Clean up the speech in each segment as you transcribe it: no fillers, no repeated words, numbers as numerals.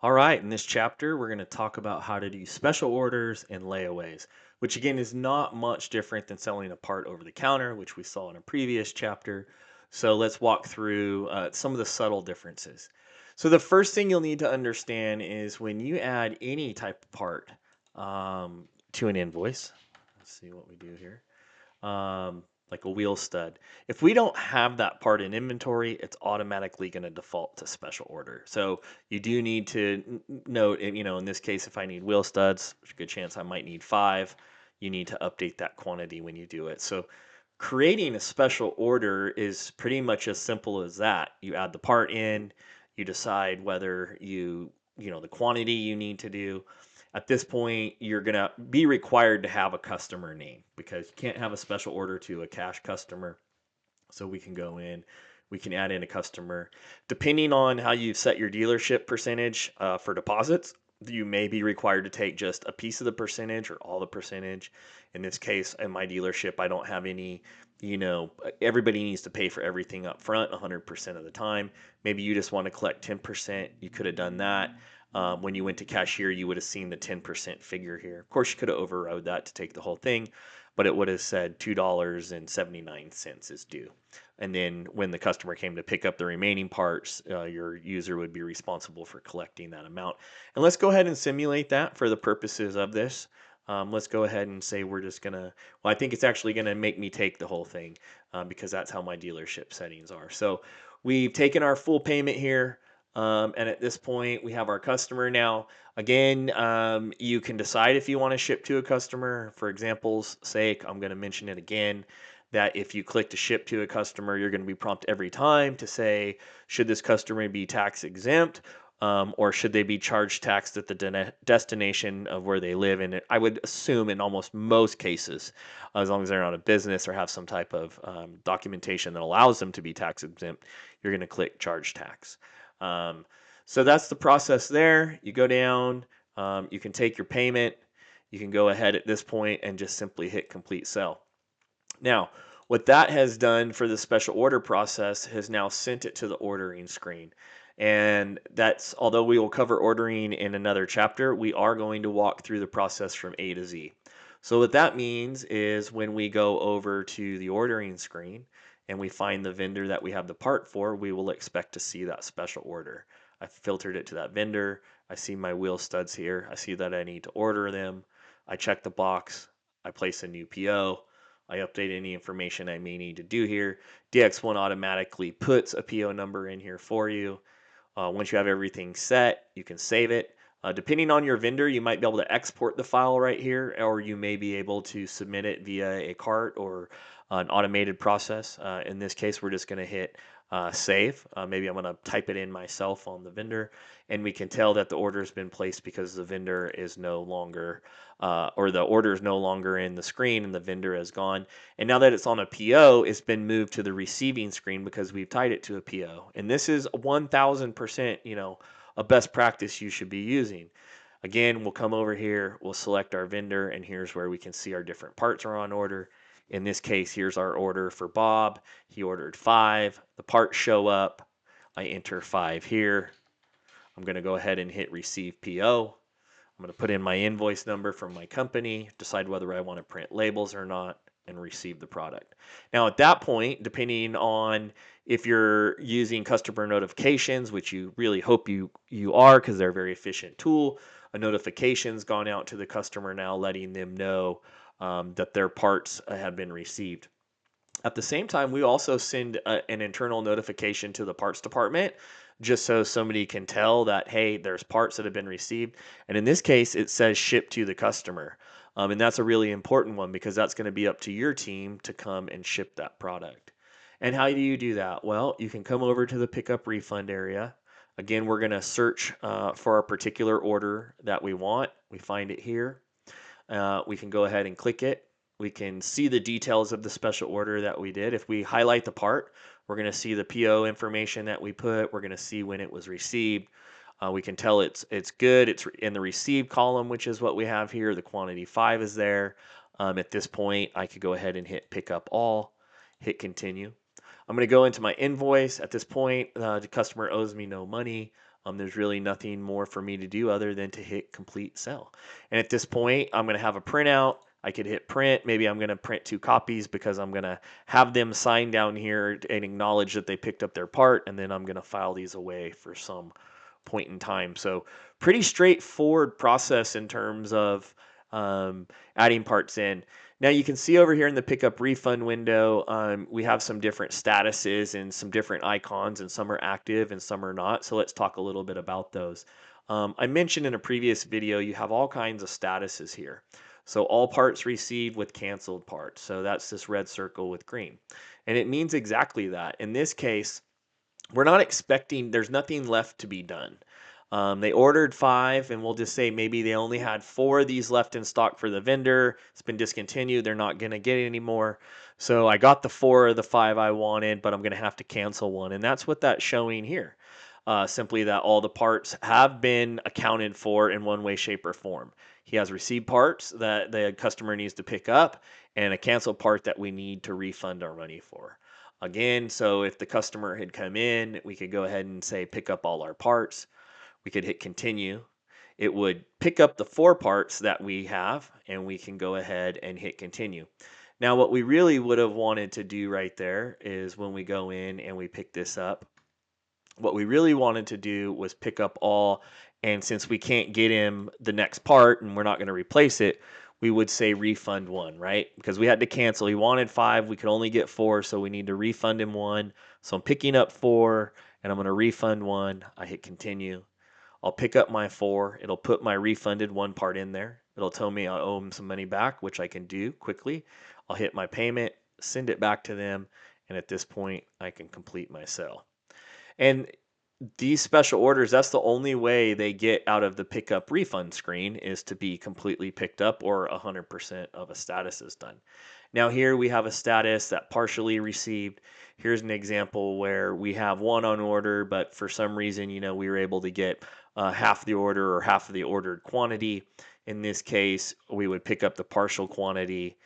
All right, in this chapter, we're going to talk about how to do special orders and layaways, which again is not much different than selling a part over the counter, which we saw in a previous chapter. So let's walk through some of the subtle differences. So, the first thing you'll need to understand is when you add any type of part to an invoice, let's see what we do here like a wheel stud. If we don't have that part in inventory, it's automatically going to default to special order. So you do need to note, in this case, if I need wheel studs, there's a good chance I might need five. You need to update that quantity when you do it. So creating a special order is pretty much as simple as that. You add the part in, you decide whether the quantity you need to do. At this point, you're going to be required to have a customer name because you can't have a special order to a cash customer. So we can go in, we can add in a customer. Depending on how you set your dealership percentage for deposits, you may be required to take just a piece of the percentage or all the percentage. In this case, in my dealership, I don't have any, everybody needs to pay for everything up front 100% of the time. Maybe you just want to collect 10%. You could have done that. When you went to cashier, you would have seen the 10% figure here. Of course, you could have overrode that to take the whole thing, but it would have said $2.79 is due. And then when the customer came to pick up the remaining parts, your user would be responsible for collecting that amount. And let's go ahead and simulate that for the purposes of this. Let's go ahead and say we're just going to, well, I think it's actually going to make me take the whole thing because that's how my dealership settings are. So we've taken our full payment here. And at this point, we have our customer now. Again, you can decide if you want to ship to a customer. For example's sake, I'm going to mention it again that if you click to ship to a customer, you're going to be prompted every time to say, should this customer be tax exempt? Or should they be charged tax at the destination of where they live? And I would assume in almost most cases, as long as they're not a business or have some type of documentation that allows them to be tax exempt, you're going to click charge tax. Um, so that's the process there. You go down, you can take your payment. You can go ahead at this point and just simply hit complete sell. Now, what that has done for the special order process has now sent it to the ordering screen. And that's, although we will cover ordering in another chapter, we are going to walk through the process from A to Z. So, what that means is when we go over to the ordering screen and we find the vendor that we have the part for, we will expect to see that special order. I filtered it to that vendor. I see my wheel studs here. I see that I need to order them. I check the box. I place a new PO. I update any information I may need to do here. DX1 automatically puts a PO number in here for you. Once you have everything set, you can save it. Depending on your vendor, you might be able to export the file right here, or you may be able to submit it via a cart or an automated process. In this case, we're just going to hit save. Maybe I'm going to type it in myself on the vendor, and we can tell that the order has been placed because the vendor is no longer, or the order is no longer in the screen and the vendor is gone. And now that it's on a PO, it's been moved to the receiving screen because we've tied it to a PO. And this is 1000%, a best practice you should be using. Again, we'll come over here, we'll select our vendor, and here's where we can see our different parts are on order. In this case, here's our order for Bob. He ordered 5. The parts show up. I enter 5 here. I'm going to go ahead and hit receive PO. I'm going to put in my invoice number from my company, decide whether I want to print labels or not, and receive the product. Now, at that point, depending on if you're using customer notifications, which you really hope you are because they're a very efficient tool, a notification's gone out to the customer now letting them know that their parts have been received. At the same time, we also send an internal notification to the parts department just so somebody can tell that, hey, there's parts that have been received. And in this case, it says ship to the customer. And that's a really important one because that's going to be up to your team to come and ship that product. And how do you do that? Well, you can come over to the pickup refund area. Again, we're going to search for a particular order that we want. We find it here. We can go ahead and click it. We can see the details of the special order that we did. If we highlight the part, we're going to see the PO information that we put. We're going to see when it was received. We can tell it's good. It's in the received column, which is what we have here. The quantity 5 is there. At this point, I could go ahead and hit pick up all, hit continue. I'm going to go into my invoice. At this point, the customer owes me no money. There's really nothing more for me to do other than to hit complete sell. And at this point, I'm going to have a printout. I could hit print. Maybe I'm going to print 2 copies because I'm going to have them sign down here and acknowledge that they picked up their part. And then I'm going to file these away for some point in time. So pretty straightforward process in terms of adding parts in. Now you can see over here in the pickup refund window, we have some different statuses and some different icons, and some are active and some are not. So let's talk a little bit about those. I mentioned in a previous video, you have all kinds of statuses here. So all parts received with canceled parts. So that's this red circle with green. And it means exactly that. In this case, we're not expecting, there's nothing left to be done. They ordered 5, and we'll just say maybe they only had 4 of these left in stock for the vendor. It's been discontinued. They're not going to get it anymore. So I got the 4 of the 5 I wanted, but I'm going to have to cancel one. And that's what that's showing here. Simply that all the parts have been accounted for in one way, shape, or form. He has received parts that the customer needs to pick up and a canceled part that we need to refund our money for. Again, so if the customer had come in, we could go ahead and say pick up all our parts. We could hit continue. It would pick up the 4 parts that we have, and we can go ahead and hit continue. Now, what we really would have wanted to do right there is when we go in and we pick this up, what we really wanted to do was pick up all, and since we can't get him the next part and we're not going to replace it, we would say refund 1, right? Because we had to cancel. He wanted 5, we could only get 4, so we need to refund him 1. So I'm picking up 4, and I'm going to refund 1. I hit continue. I'll pick up my 4. It'll put my refunded 1 part in there. It'll tell me I owe him some money back, which I can do quickly. I'll hit my payment, send it back to them, and at this point, I can complete my sale. And these special orders, that's the only way they get out of the pickup refund screen, is to be completely picked up or 100% of a status is done. Now here we have a status that partially received. Here's an example where we have 1 on order, but for some reason, we were able to get half the order or half of the ordered quantity. In this case, we would pick up the partial quantity.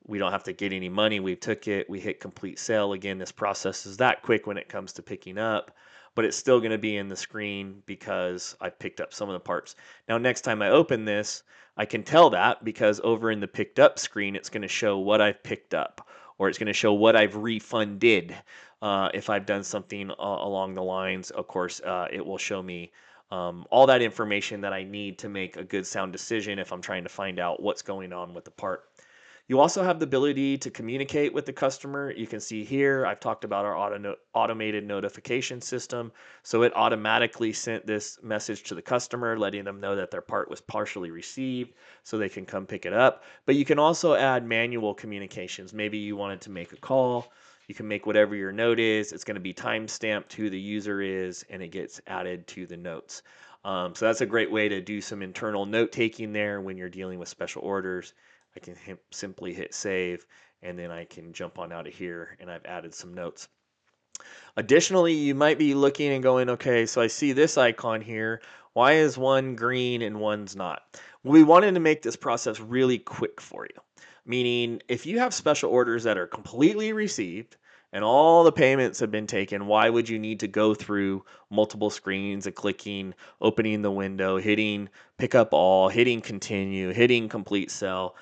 We don't have to get any money. We took it. We hit complete sale. Again, this process is that quick when it comes to picking up, but it's still going to be in the screen because I picked up some of the parts. Now, next time I open this, I can tell that because over in the picked up screen, it's going to show what I've picked up, or it's going to show what I've refunded. If I've done something along the lines, of course, it will show me all that information that I need to make a good sound decision if I'm trying to find out what's going on with the part. You also have the ability to communicate with the customer. You can see here, I've talked about our automated notification system. So it automatically sent this message to the customer, letting them know that their part was partially received so they can come pick it up. But you can also add manual communications. Maybe you wanted to make a call. You can make whatever your note is. It's going to be time-stamped who the user is, and it gets added to the notes. So that's a great way to do some internal note taking there when you're dealing with special orders. I can simply hit save, and then I can jump on out of here, and I've added some notes. Additionally, you might be looking and going, okay, so I see this icon here. Why is one green and one's not? We wanted to make this process really quick for you. Meaning, if you have special orders that are completely received and all the payments have been taken, why would you need to go through multiple screens and clicking, opening the window, hitting pick up all, hitting continue, hitting complete sell?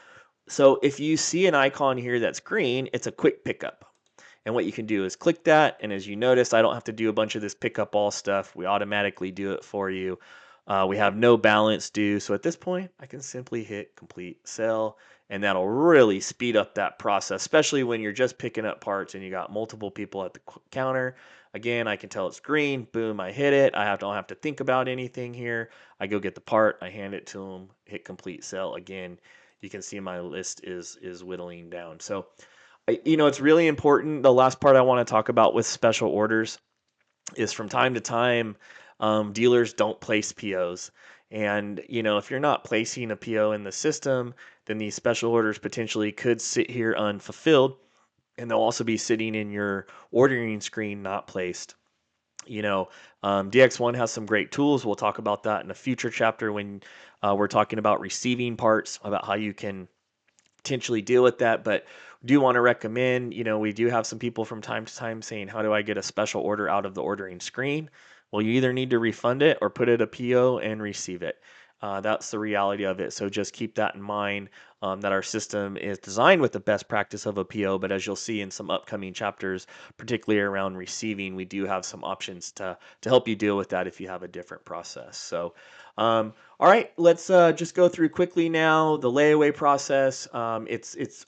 So if you see an icon here that's green, it's a quick pickup. And what you can do is click that. And as you notice, I don't have to do a bunch of this pick up all stuff. We automatically do it for you. We have no balance due. So at this point, I can simply hit complete sell. And that'll really speed up that process, especially when you're just picking up parts and you got multiple people at the counter. Again, I can tell it's green. Boom, I hit it. Don't have to think about anything here. I go get the part. I hand it to them. Hit complete sell. Again, you can see my list is whittling down. So, it's really important. The last part I want to talk about with special orders is from time to time, dealers don't place POs. And, if you're not placing a PO in the system, then these special orders potentially could sit here unfulfilled. And they'll also be sitting in your ordering screen, not placed. DX1 has some great tools. We'll talk about that in a future chapter when we're talking about receiving parts, about how you can potentially deal with that. But do want to recommend, we do have some people from time to time saying, how do I get a special order out of the ordering screen? Well, you either need to refund it or put it a PO and receive it. That's the reality of it. So just keep that in mind, that our system is designed with the best practice of a PO. But as you'll see in some upcoming chapters, particularly around receiving, we do have some options to help you deal with that if you have a different process. So, all right, let's just go through quickly now the layaway process. It's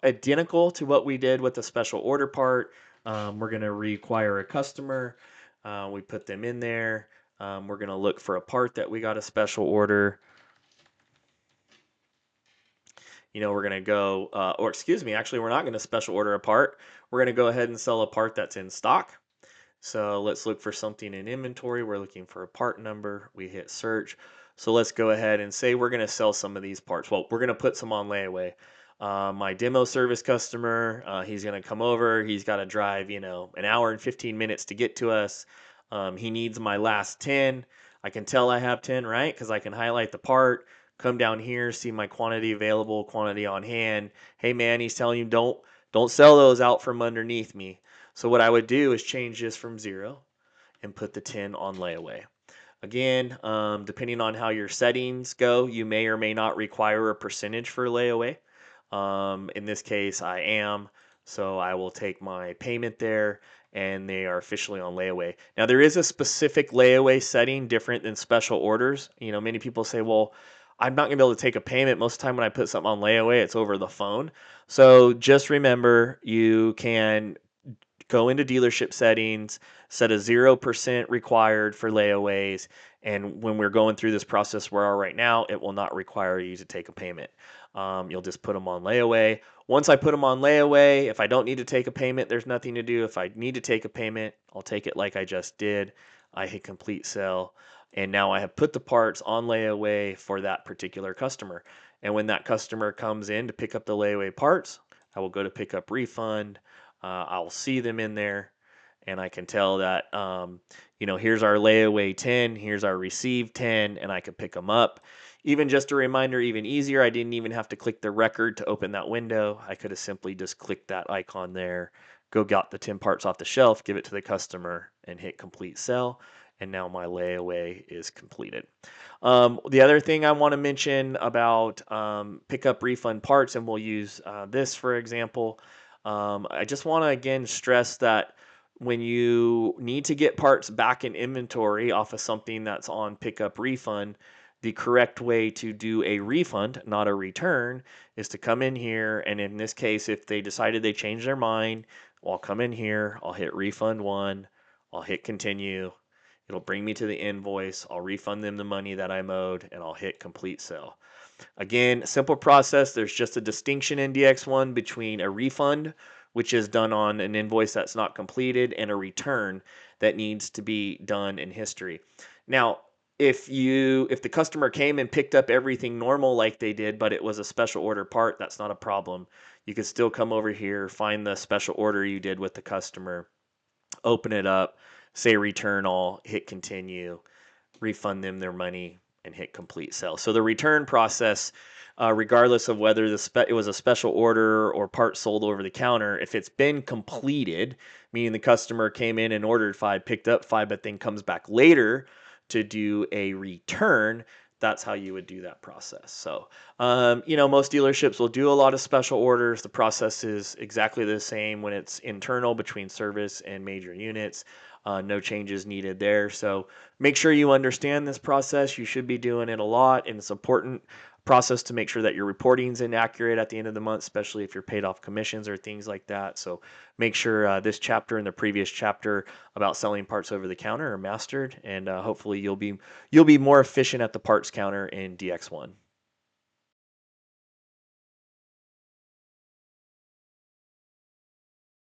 identical to what we did with the special order part. We're going to require a customer. We put them in there. We're going to look for a part that we got a special order. We're going to go, or excuse me, actually, we're not going to special order a part. We're going to go ahead and sell a part that's in stock. So let's look for something in inventory. We're looking for a part number. We hit search. So let's go ahead and say we're going to sell some of these parts. Well, we're going to put some on layaway. My demo service customer, he's going to come over. He's got to drive, an hour and 15 minutes to get to us. He needs my last 10. I can tell I have 10, right? Because I can highlight the part, come down here, see my quantity available, quantity on hand. Hey man, he's telling you don't sell those out from underneath me. So what I would do is change this from 0 and put the 10 on layaway. Again, depending on how your settings go, you may or may not require a percentage for layaway. In this case, I am, so I will take my payment there and they are officially on layaway. Now, there is a specific layaway setting different than special orders. Many people say, well, I'm not going to be able to take a payment. Most of the time when I put something on layaway, it's over the phone. So just remember, you can go into dealership settings, set a 0% required for layaways. And when we're going through this process we are right now, it will not require you to take a payment. You'll just put them on layaway. Once I put them on layaway, if I don't need to take a payment, there's nothing to do. If I need to take a payment, I'll take it like I just did. I hit complete sale. And now I have put the parts on layaway for that particular customer. And when that customer comes in to pick up the layaway parts, I will go to pick up refund. I'll see them in there and I can tell that, here's our layaway 10, here's our receive 10, and I can pick them up. Even just a reminder, even easier, I didn't even have to click the record to open that window. I could have simply just clicked that icon there, go got the 10 parts off the shelf, give it to the customer, and hit complete sell. And now my layaway is completed. The other thing I want to mention about pickup refund parts, and we'll use this for example. I just want to again stress that when you need to get parts back in inventory off of something that's on pickup refund, the correct way to do a refund, not a return, is to come in here. And in this case, if they decided they changed their mind, I'll come in here, I'll hit refund one, I'll hit continue. It'll bring me to the invoice. I'll refund them the money that I'm owed, and I'll hit complete sale. Again, simple process. There's just a distinction in DX1 between a refund, which is done on an invoice that's not completed, and a return that needs to be done in history. Now, if the customer came and picked up everything normal like they did, but it was a special order part, that's not a problem. You could still come over here, find the special order you did with the customer, open it up, say return all, hit continue, refund them their money, and hit complete sale. So the return process, regardless of whether it was a special order or part sold over the counter, if it's been completed, meaning the customer came in and ordered 5, picked up 5, but then comes back later to do a return, that's how you would do that process. So, most dealerships will do a lot of special orders. The process is exactly the same when it's internal between service and major units. No changes needed there. So make sure you understand this process. You should be doing it a lot, and it's important process to make sure that your reporting is inaccurate at the end of the month, especially if you're paid off commissions or things like that. So make sure this chapter and the previous chapter about selling parts over the counter are mastered, and hopefully you'll be more efficient at the parts counter in DX1.